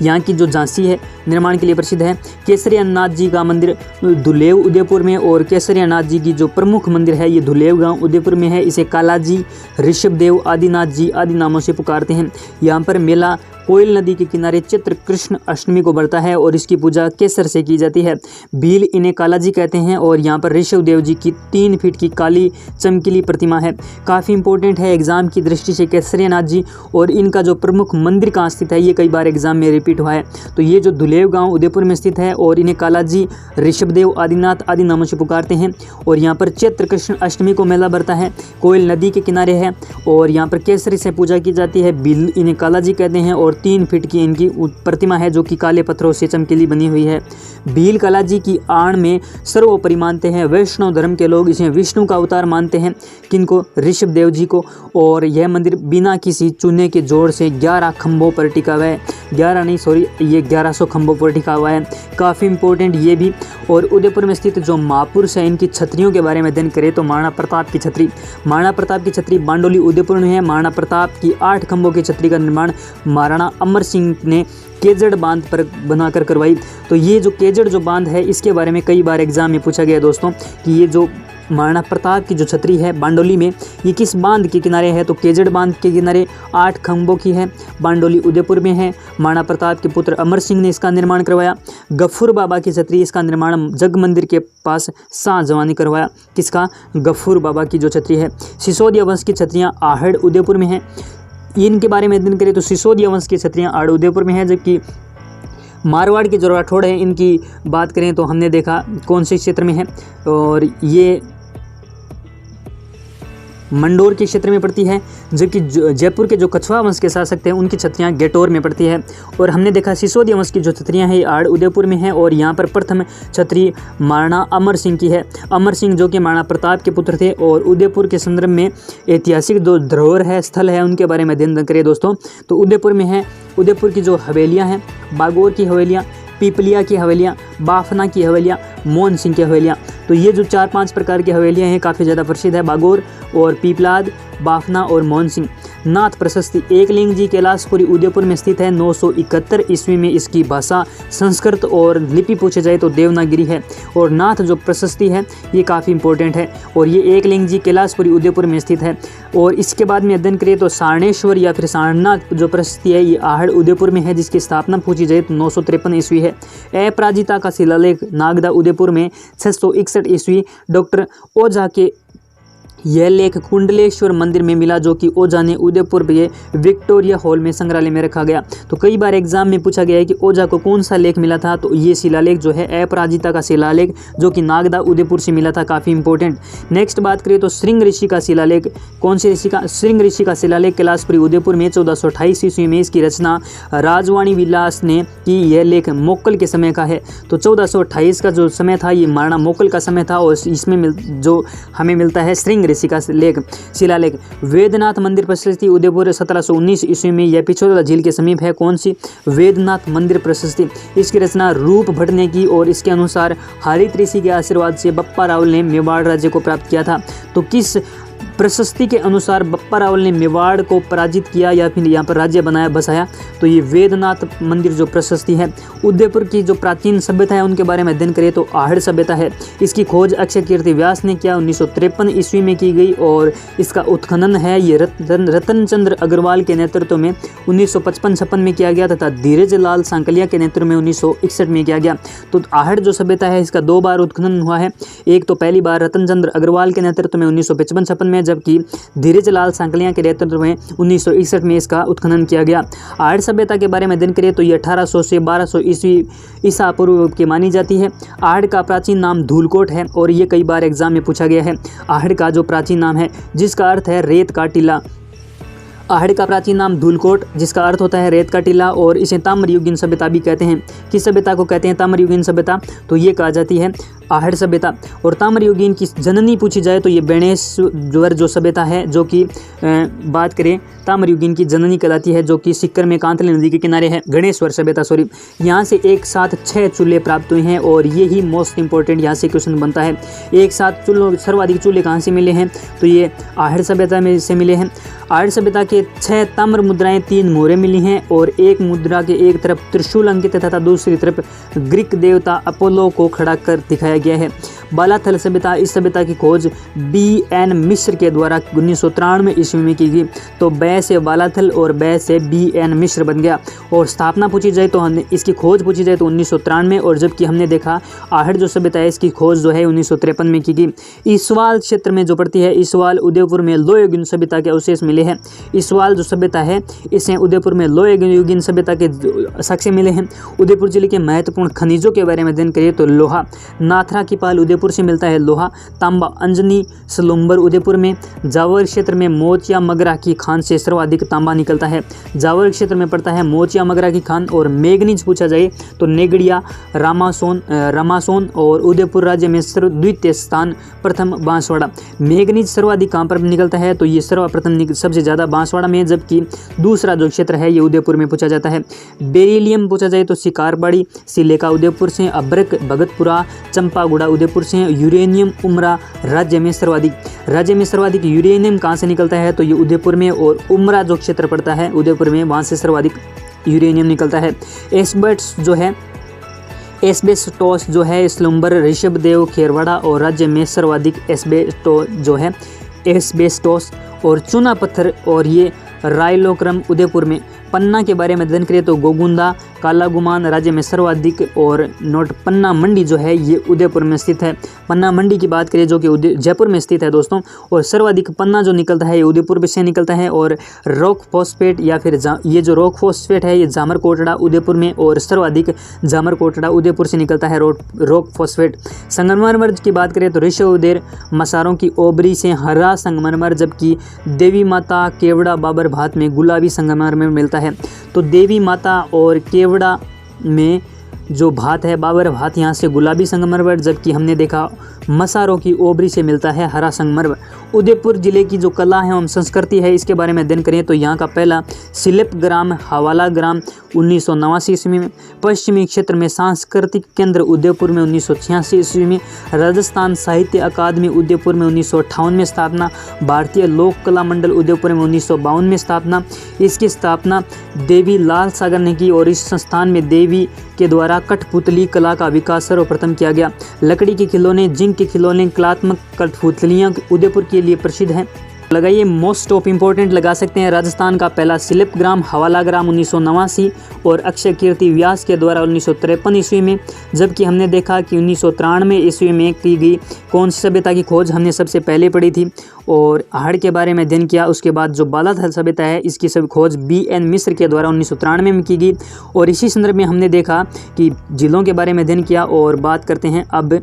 यहाँ की जो झांसी है निर्माण के लिए प्रसिद्ध है। केसरिया नाथ जी का मंदिर धुलेव उदयपुर में, और केसरिया नाथ जी की जो प्रमुख मंदिर है ये धुलेव गांव उदयपुर में है। इसे कालाजी, ऋषभदेव, आदिनाथ जी आदि नामों से पुकारते हैं। यहाँ पर मेला कोयल नदी के किनारे चित्र कृष्ण अष्टमी को बढ़ता है, और इसकी पूजा केसर से की जाती है। भील इन्हें कालाजी कहते हैं, और यहाँ पर ऋषभदेव जी की 3 फीट की काली चमकीली प्रतिमा है। काफ़ी इंपॉर्टेंट है एग्जाम की दृष्टि से केसरिया नाथ जी, और इनका जो प्रमुख मंदिर कहाँ स्थित है ये कई बार एग्जाम में रिपीट हुआ है। तो ये जो धुलेव गांव उदयपुर में स्थित है, और इन्हें कालाजी, ऋषभदेव, आदिनाथ आदि नामों से पुकारते हैं। और यहाँ पर चैत्र कृष्ण अष्टमी को मेला बढ़ता है, कोयल नदी के किनारे है, और यहाँ पर केसरी से पूजा की जाती है। भील इन्हें कालाजी कहते हैं, और 3 फीट की इनकी प्रतिमा है जो कि काले पत्थरों से चमकीली बनी हुई है। भील कला जी की आड़ में सर्वोपरि मानते हैं वैष्णव धर्म के लोग, इसे विष्णु का अवतार मानते हैं। किनको? ऋषभ देव जी को। और यह मंदिर बिना किसी चूने के जोड़ से 11 खंभों पर टिका हुआ है। 1100 खंभों पर टिका हुआ है। काफ़ी इंपॉर्टेंट ये भी। और उदयपुर में स्थित जो महापुरुष है इनकी छतरियों के बारे में अध्ययन करें तो महाराणा प्रताप की छतरी, महाराणा प्रताप की छतरी बांडोली उदयपुर में है। महाराणा प्रताप की 8 खंभों की छतरी का निर्माण महाराणा अमर सिंह ने केजड़ बांध पर बनाकर करवाई। तो ये जो केजड़ जो बांध है इसके बारे में कई बार एग्जाम में पूछा गया दोस्तों कि ये जो महाराणा प्रताप की जो छतरी है बांडोली में ये किस बांध के किनारे है, तो केजड़ बांध के किनारे 8 खंभों की है। बांडोली उदयपुर में है। महाराणा प्रताप के पुत्र अमर सिंह ने इसका निर्माण करवाया। गफूर बाबा की छतरी, इसका निर्माण जग मंदिर के पास शाहजवां ने करवाया। किसका? गफूर बाबा की जो छतरी है। सिसोदिया वंश की छतरियाँ आहड़ उदयपुर में है। इनके बारे में अध्ययन करें तो सिसोदिया वंश की छतरियाँ आहड़ उदयपुर में है। जबकि मारवाड़ के जो राठौड़ है इनकी बात करें तो हमने देखा कौन से क्षेत्र में है, और ये मंडोर के क्षेत्र में पड़ती है। जबकि जयपुर के जो कछवा वंश के शासक थे उनकी छतरियाँ गेटोर में पड़ती है। और हमने देखा सिसोदिया वंश की जो छतरियाँ हैं आड़ उदयपुर में है। और यहाँ पर प्रथम छतरी महाराणा अमर सिंह की है। अमर सिंह जो कि महाराणा प्रताप के पुत्र थे। और उदयपुर के संदर्भ में ऐतिहासिक जो धरोहर है, स्थल है, उनके बारे में अध्ययन करें दोस्तों तो उदयपुर में है। उदयपुर की जो हवेलियाँ हैं, बागोर की हवेलियाँ, पीपलिया की हवेलियाँ, बाफना की हवेलियाँ, मोहन सिंह की हवेलियाँ, तो ये जो 4-5 प्रकार की हवेलियाँ हैं काफ़ी ज़्यादा प्रसिद्ध है। बागोर और पीपलाद, बाफना और मोहन सिंह। नाथ प्रशस्ति एकलिंग जी कैलाशपुरी उदयपुर में स्थित है। 971 ईस्वी में इसकी भाषा संस्कृत और लिपि पूछे जाए तो देवनागरी है। और नाथ जो प्रशस्ति है ये काफ़ी इंपॉर्टेंट है और ये एकलिंग जी कैलाशपुरी उदयपुर में स्थित है। और इसके बाद में अध्ययन करें तो सारणेश्वर या फिर सारनाथ जो प्रशस्ति है ये आहड़ उदयपुर में है, जिसकी स्थापना पूछी जाए तो 953 ईस्वी है। अपराजिता का शिलालेख नागदा उदयपुर में 661 ईस्वी डॉक्टर ओझा के यह लेख कुंडलेश्वर मंदिर में मिला, जो कि ओझा ने उदयपुर के विक्टोरिया हॉल में संग्रहालय में रखा गया। तो कई बार एग्जाम में पूछा गया है कि ओझा को कौन सा लेख मिला था, तो ये शिलालेख जो है अपराजिता का शिलालेख जो कि नागदा उदयपुर से मिला था, काफ़ी इंपॉर्टेंट। नेक्स्ट बात करें तो श्रृंग ऋषि का शिलालेख, कौन से ऋषि का? श्रृंग ऋषि का शिलालेख कैलाशपुरी उदयपुर में 1428 ईस्वी में इसकी रचना राजवाणी विलास ने की। यह लेख मोक्कल के समय का है। तो 1428 का जो समय था ये महाराणा मोक्कल का समय था। और इसमें जो हमें मिलता है श्रृंग ऋषि का शिलालेख। वेदनाथ मंदिर प्रशस्ति उदयपुर 1719 ईस्वी में, यह पिछोला झील के समीप है। कौन सी? वेदनाथ मंदिर प्रशस्ति। इसकी रचना रूप भट्ट ने की और इसके अनुसार हरित ऋषि के आशीर्वाद से बप्पा रावल ने मेवाड़ राज्य को प्राप्त किया था। तो किस प्रशस्ति के अनुसार बप्पा रावल ने मेवाड़ को पराजित किया या फिर यहाँ पर राज्य बनाया बसाया? तो ये वेदनाथ मंदिर जो प्रशस्ति है। उदयपुर की जो प्राचीन सभ्यता है उनके बारे में अध्ययन करें तो आहड़ सभ्यता है। इसकी खोज अक्षय कीर्ति व्यास ने किया, 1953 ईस्वी में की गई। और इसका उत्खनन है ये रतन चंद्र अग्रवाल के नेतृत्व में 1955-56 में किया गया तथा धीरज लाल सांकलिया के नेतृत्व में 1961 में किया गया। तो आहड़ जो सभ्यता है इसका 2 बार उत्खनन हुआ है। एक तो पहली बार रतन चंद्र अग्रवाल के नेतृत्व में 1955-56 में, जबकि धीरज लाल सांकलिया के नेतृत्व में 1961 में इसका उत्खनन किया गया। आहड़ सभ्यता के बारे में अध्ययन करें तो ये 1800 से 1200 ईसा पूर्व की मानी जाती है। आहड़ का प्राचीन नाम धूलकोट है और ये कई बार एग्जाम में पूछा गया है। आहड़ का जो प्राचीन नाम है जिसका अर्थ है रेत का टीला। आहड़ का प्राचीन नाम धूलकोट जिसका अर्थ होता है रेत का टीला, और इसे ताम्रयुगीन सभ्यता भी कहते हैं। किस सभ्यता को कहते हैं ताम्रयुगीन सभ्यता? तो ये कहा जाती है आहड़ सभ्यता। और ताम्रयुगीन की जननी पूछी जाए तो ये बेणेश्वर जो सभ्यता है, जो कि बात करें ताम्रयुगीन की जननी कहलाती है, जो कि सिक्कर में कांतली नदी के किनारे है। गणेश्वर सभ्यता यहाँ से एक साथ 6 चूल्हे प्राप्त हुए हैं और ये ही मोस्ट इंपॉर्टेंट यहाँ से क्वेश्चन बनता है। एक साथ चूल्हों सर्वाधिक चूल्हे कहाँ से मिले हैं? तो ये आहड़ सभ्यता में से मिले हैं। आहड़ सभ्यता के 6 ताम्र मुद्राएं, 3 मोहरें मिली हैं और एक मुद्रा के एक तरफ त्रिशूल अंकित तथा दूसरी तरफ ग्रीक देवता अपोलो को खड़ा कर दिखाया गया है। बालाथल सभ्यता, इस सभ्यता की खोज B.N. मिश्र के द्वारा 1993 ईस्वी में की गई। तो बै से बालाथल और बै से B.N. मिश्र बन गया। और स्थापना पूछी जाए तो हमने इसकी खोज पूछी जाए तो 1993, और जबकि हमने देखा आहड़ जो सभ्यता है इसकी खोज जो है 1953 में की गई। ईसवाल क्षेत्र में जो पड़ती है, ईसवाल उदयपुर में लोहयुगीन सभ्यता के अवशेष मिले हैं। ईसवाल जो सभ्यता है इसे उदयपुर में लोहयुगीन सभ्यता के साक्ष्य मिले हैं। उदयपुर जिले के महत्वपूर्ण खनिजों के बारे में अध्ययन करिए तो लोहा, नाथरा की पाल उदयपुर से मिलता है लोहा, तांबा, अंजनी, सलूम्बर उदयपुर में। जावर क्षेत्र में मोचिया मगरा की खान से सर्वाधिक तांबा निकलता है। जावर क्षेत्र में पड़ता है मोचिया मगरा की खान। और मैग्नीज पूछा जाए तो नेगड़िया, रामासोन और उदयपुर राज्य में द्वितीय स्थान, प्रथम बांसवाड़ा। मैग्नीज सर्वाधिक कहाँ पर निकलता है तो ये सर्वप्रथम सबसे ज़्यादा बांसवाड़ा में, जबकि दूसरा जो क्षेत्र है ये उदयपुर में पूछा जाता है। बेरिलियम पूछा जाए तो शिकारबाड़ी, सिलेका उदयपुर से, अभ्रक भगतपुरा, चंपागुड़ा उदयपुर से। यूरेनियम उमरा राज्य में सर्वाधिक यूरेनियम कहाँ से निकलता है तो ये उदयपुर में, और उमरा जो क्षेत्र पड़ता है उदयपुर में वहाँ से सर्वाधिक यूरेनियम निकलता है। एस्बेस्टोस जो है सलूम्बर, ऋषभदेव, खेरवाड़ा और राज्य में सर्वाधिक एस्बेस्टोस और चूना पत्थर और ये राइलोक्रम उदयपुर में। पन्ना के बारे में अध्ययन करें तो गोगुंदा, काला गुमान राज्य में सर्वाधिक, और नोट पन्ना मंडी जो है ये उदयपुर में स्थित है। पन्ना मंडी की बात करें जो कि जयपुर में स्थित है दोस्तों, और सर्वाधिक पन्ना जो निकलता है ये उदयपुर से निकलता है। और रॉक फॉस्फेट या फिर ये जो रॉक फॉस्फेट है ये जामरकोटड़ा उदयपुर में, और सर्वाधिक जामरकोटड़ा उदयपुर से निकलता है रॉक फॉस्फेट। संगमरमर की बात करें तो ऋषभदेव मसारों की ओबरी से हरा संगमरमर, जबकि देवी माता, केवड़ा, बाबर भात में गुलाबी संगमरमर मिलता है। तो देवी माता और केवड़ा में जो भात है बाबर भात यहाँ से गुलाबी संगमरमर, जबकि हमने देखा मसारों की ओबरी से मिलता है हरा संगमरमर। उदयपुर जिले की जो कला है एवं संस्कृति है इसके बारे में अध्ययन करें तो यहाँ का पहला शिल्प ग्राम हवाला ग्राम 1989 ईस्वी में। पश्चिमी क्षेत्र में सांस्कृतिक केंद्र उदयपुर में 1986 ईस्वी में। राजस्थान साहित्य अकादमी उदयपुर में 1958 में स्थापना। भारतीय लोक कला मंडल उदयपुर में 1952 में स्थापना। इसकी स्थापना देवी लाल सागर ने की, और इस संस्थान में देवी के द्वारा कठपुतली कला का विकास सर्वप्रथम किया गया। लकड़ी के खिलौने, जिंक के खिलौने, कलात्मक कठपुतलियाँ उदयपुर के लिए प्रसिद्ध हैं। लगाइए मोस्ट ऑफ इम्पोर्टेंट लगा सकते हैं। राजस्थान का पहला शिल्प ग्राम हवाला ग्राम 1989 और अक्षय कीर्ति व्यास के द्वारा 1953 ईस्वी में, जबकि हमने देखा कि 1993 ईस्वी में की गई कौन सी सभ्यता की खोज हमने सबसे पहले पढ़ी थी और आहड़ के बारे में अध्ययन किया। उसके बाद जो बालाथल सभ्यता है इसकी सब खोज BN मिश्र के द्वारा 1993 में की गई। और इसी संदर्भ में हमने देखा कि जिलों के बारे में अध्ययन किया। और बात करते हैं अब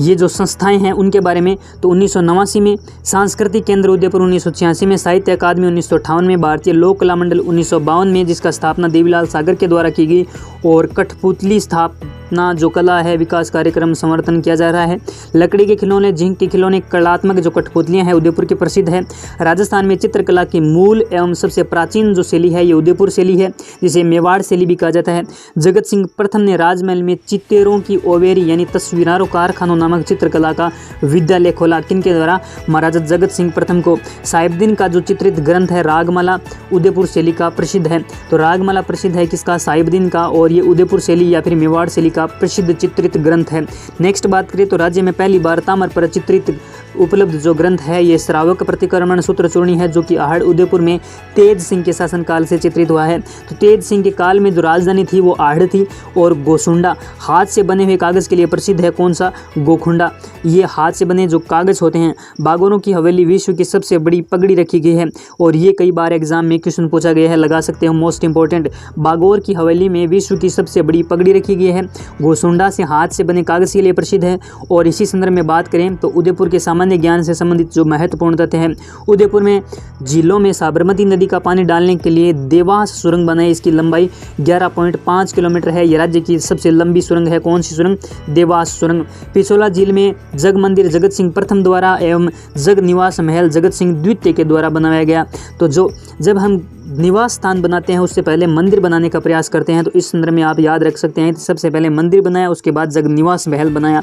ये जो संस्थाएं हैं उनके बारे में, तो 1989 में सांस्कृतिक केंद्र उदयपुर, 1986 में साहित्य अकादमी, 1958 में भारतीय लोक कला मंडल, 1952 में जिसका स्थापना देवीलाल सागर के द्वारा की गई। और कठपुतली स्थापना जो कला है विकास कार्यक्रम समर्थन किया जा रहा है। लकड़ी के खिलौने, जिंक के खिलौने, कलात्मक जो कठपुतलियाँ हैं उदयपुर की प्रसिद्ध है। राजस्थान में चित्रकला की मूल एवं सबसे प्राचीन जो शैली है ये उदयपुर शैली है, जिसे मेवाड़ शैली भी कहा जाता है। जगत सिंह प्रथम ने राजमहल में चित्तेरों की ओवेरी यानी तस्वीरों कारखानों नामक चित्रकला का विद्यालय खोला। किनके द्वारा? महाराजा जगत सिंह प्रथम को। साहिबदीन का जो चित्रित ग्रंथ है रागमाला उदयपुर शैली का प्रसिद्ध है। तो रागमाला प्रसिद्ध है किसका? साहिबदीन का, और ये उदयपुर शैली या फिर मेवाड़ शैली का प्रसिद्ध चित्रित ग्रंथ है। नेक्स्ट बात करें तो राज्य में पहली बार ताम्र पर चित्रित उपलब्ध जो ग्रंथ है ये श्रावक प्रतिक्रमण सूत्र चूर्णी है, जो कि आहड़ उदयपुर में तेज सिंह के शासनकाल से चित्रित हुआ है। तो तेज सिंह के काल में जो राजधानी थी वो आहड़ थी। और गोसुंडा हाथ से बने हुए कागज़ के लिए प्रसिद्ध है। कौन सा? गोखुंडा। ये हाथ से बने जो कागज़ होते हैं। बागोरों की हवेली विश्व की सबसे बड़ी पगड़ी रखी गई है, और ये कई बार एग्जाम में क्वेश्चन पूछा गया है, लगा सकते हो मोस्ट इंपॉर्टेंट। बागोर की हवेली में विश्व की सबसे बड़ी पगड़ी रखी गई है। गोसुंडा से हाथ से बने कागज़ के लिए प्रसिद्ध है। और इसी संदर्भ में बात करें तो उदयपुर के सामान्य ज्ञान से संबंधित जो महत्वपूर्ण तथ्य हैं, उदयपुर में झीलों में साबरमती नदी का पानी डालने के लिए देवास सुरंग बनाई। इसकी लंबाई 11.5 किलोमीटर है। यह राज्य की सबसे लंबी सुरंग है। कौन सी सुरंग? देवास सुरंग। पिछोला झील में जग मंदिर जगत सिंह प्रथम द्वारा एवं जग निवास महल जगत सिंह द्वितीय के द्वारा बनाया गया। तो जब हम निवास स्थान बनाते हैं उससे पहले मंदिर बनाने का प्रयास करते हैं, तो इस संदर्भ में आप याद रख सकते हैं सबसे पहले मंदिर बनाया, उसके बाद जग निवास महल बनाया।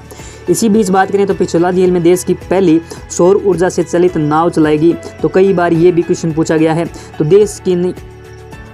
इसी बीच बात करें तो पिछोला झील में देश की पहली सौर ऊर्जा से चलित नाव चलाएगी। तो कई बार ये भी क्वेश्चन पूछा गया है। तो देश की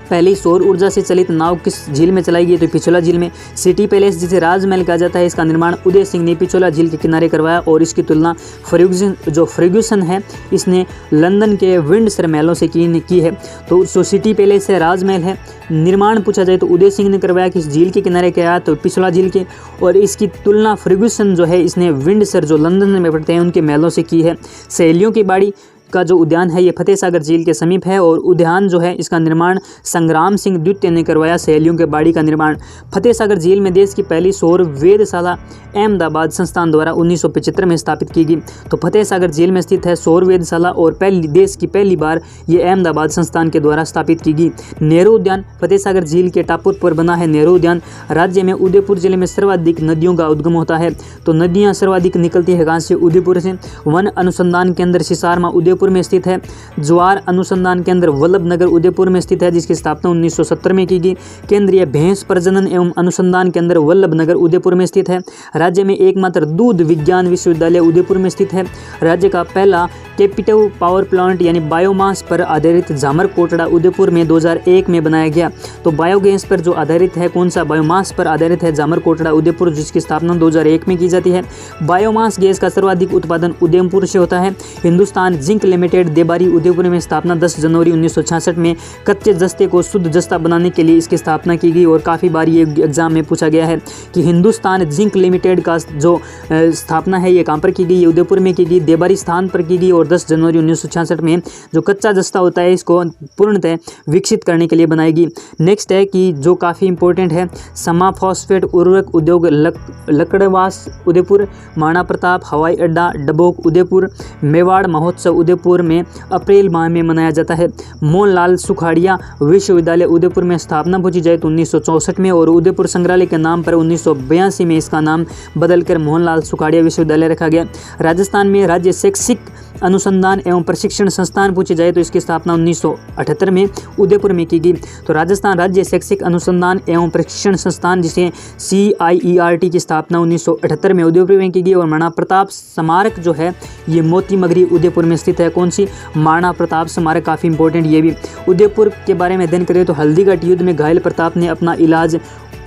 पहली सौर ऊर्जा से चलित नाव किस झील में चलाई तो पिछोला झील में। सिटी पैलेस जिसे राजमहल कहा जाता है, इसका निर्माण उदय सिंह ने पिछोला झील के किनारे करवाया। और इसकी तुलना फर्ग्यूसन है इसने लंदन के विंडसर महलों से की है। तो जो सिटी पैलेस है, राजमहल है, निर्माण पूछा जाए तो उदय सिंह ने करवाया किस झील के किनारे किया? तो पिछोला झील के। और इसकी तुलना फर्ग्यूसन जो है इसने विंडसर जो लंदन में पड़ते हैं उनके महलों से की है। सहेलियों की बाड़ी का जो उद्यान है ये फतेह सागर झील के समीप है और उद्यान जो है इसका निर्माण संग्राम सिंह द्वितीय ने करवाया। सहेलियों के बाड़ी का निर्माण फतेह सागर झील में देश की पहली सौर वेधशाला अहमदाबाद संस्थान द्वारा 1975 में स्थापित की गई। तो फतेह सागर झील में स्थित है सौर वेधशाला और देश की पहली बार ये अहमदाबाद संस्थान के द्वारा स्थापित की गई। नेहरू उद्यान फतेह सागर झील के टापू पर बना है। नेहरू उद्यान राज्य में उदयपुर जिले में सर्वाधिक नदियों का उद्गम होता है। तो नदियां सर्वाधिक निकलती है कहाँ से? उदयपुर से। वन अनुसंधान केंद्र सिसारमा उदयपुर में स्थित है। ज्वार अनुसंधान केंद्र वल्लभनगर उदयपुर में स्थित है, जिसकी स्थापना 1970 में की गई। केंद्रीय भैंस प्रजनन एवं अनुसंधान केंद्र वल्लभनगर उदयपुर में स्थित है। राज्य में एकमात्र दूध विज्ञान विश्वविद्यालय उदयपुर में स्थित है। राज्य का पहला कैपिटिव पावर प्लांट यानी बायोमास पर आधारित झामर कोटड़ा उदयपुर में 2001 में बनाया गया। तो बायोगैस पर जो आधारित है, कौन सा? बायोमास पर आधारित है झामर कोटड़ा उदयपुर, जिसकी स्थापना 2001 में की जाती है। बायोमास गैस का सर्वाधिक उत्पादन उदयपुर से होता है। हिंदुस्तान जिंक लिमिटेड देबारी उदयपुर में स्थापना 10 जनवरी 1966 में कच्चे जस्ते को शुद्ध जस्ता बनाने के लिए इसकी स्थापना की गई। और काफ़ी बार ये एग्जाम में पूछा गया है कि हिंदुस्तान जिंक लिमिटेड का जो स्थापना है ये कहाँ पर की गई? उदयपुर में की गई, देबारी स्थान पर की गई। और 10 जनवरी 1966 में जो कच्चा जस्ता होता है इसको पूर्णतः विकसित करने के लिए बनाएगी। नेक्स्ट है कि जो काफ़ी इंपॉर्टेंट है, समा फॉस्फेट उर्वरक उद्योग लकड़वास उदयपुर, महाराणा प्रताप हवाई अड्डा डबोक उदयपुर, मेवाड़ महोत्सव उदयपुर में अप्रैल माह में मनाया जाता है। मोहनलाल सुखाड़िया विश्वविद्यालय उदयपुर में स्थापना पूछी जाए तो 1964 में, और उदयपुर संग्रहालय के नाम पर 1982 में इसका नाम बदलकर मोहनलाल सुखाड़िया विश्वविद्यालय रखा गया। राजस्थान में राज्य शैक्षिक अनुसंधान एवं प्रशिक्षण संस्थान पूछे जाए तो इसकी स्थापना 1978 में उदयपुर में की गई। तो राजस्थान राज्य शैक्षिक अनुसंधान एवं प्रशिक्षण संस्थान जिसे CIERT की स्थापना 1978 में उदयपुर में की गई। और महाराणा प्रताप स्मारक जो है ये मोती मगरी उदयपुर में स्थित है। कौन सी? महाराणा प्रताप स्मारक, काफ़ी इंपॉर्टेंट ये भी। उदयपुर के बारे में अध्ययन करें तो हल्दीघाटी युद्ध में घायल प्रताप ने अपना इलाज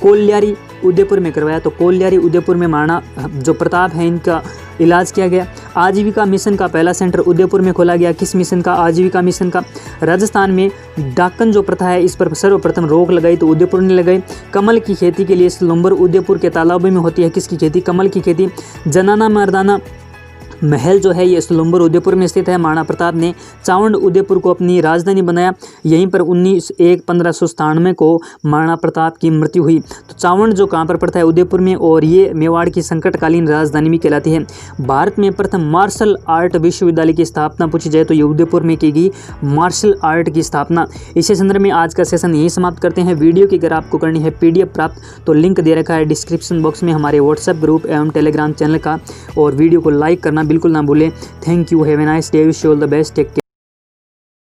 कोल्यारी उदयपुर में करवाया। तो कोल्यारी उदयपुर में महाराणा जो प्रताप है इनका इलाज किया गया। आजीविका मिशन का पहला सेंटर उदयपुर में खोला गया। किस मिशन का? आजीविका मिशन का। राजस्थान में डाकन जो प्रथा है इस पर सर्वप्रथम रोक लगाई तो उदयपुर ने लगाई। कमल की खेती के लिए स्लुम्बर उदयपुर के तालाबों में होती है। किसकी खेती? कमल की खेती। जनाना मर्दाना महल जो है ये स्लुम्बर उदयपुर में स्थित है। महाराणा प्रताप ने चावंड उदयपुर को अपनी राजधानी बनाया। यहीं पर 19/1/1597 को महाराणा प्रताप की मृत्यु हुई। तो चावंड जो कहाँ पर पड़ता है? उदयपुर में, और ये मेवाड़ की संकटकालीन राजधानी भी कहलाती है। भारत में प्रथम मार्शल आर्ट विश्वविद्यालय की स्थापना पूछी जाए तो ये उदयपुर में की गई, मार्शल आर्ट की स्थापना। इसी संदर्भ में आज का सेशन यही समाप्त करते हैं। वीडियो की अगर आपको करनी है PDF प्राप्त तो लिंक दे रखा है डिस्क्रिप्शन बॉक्स में हमारे व्हाट्सएप ग्रुप एवं टेलीग्राम चैनल का, और वीडियो को लाइक करना बिल्कुल ना भूलें। Thank you, have a nice day, wish you all the best, take care.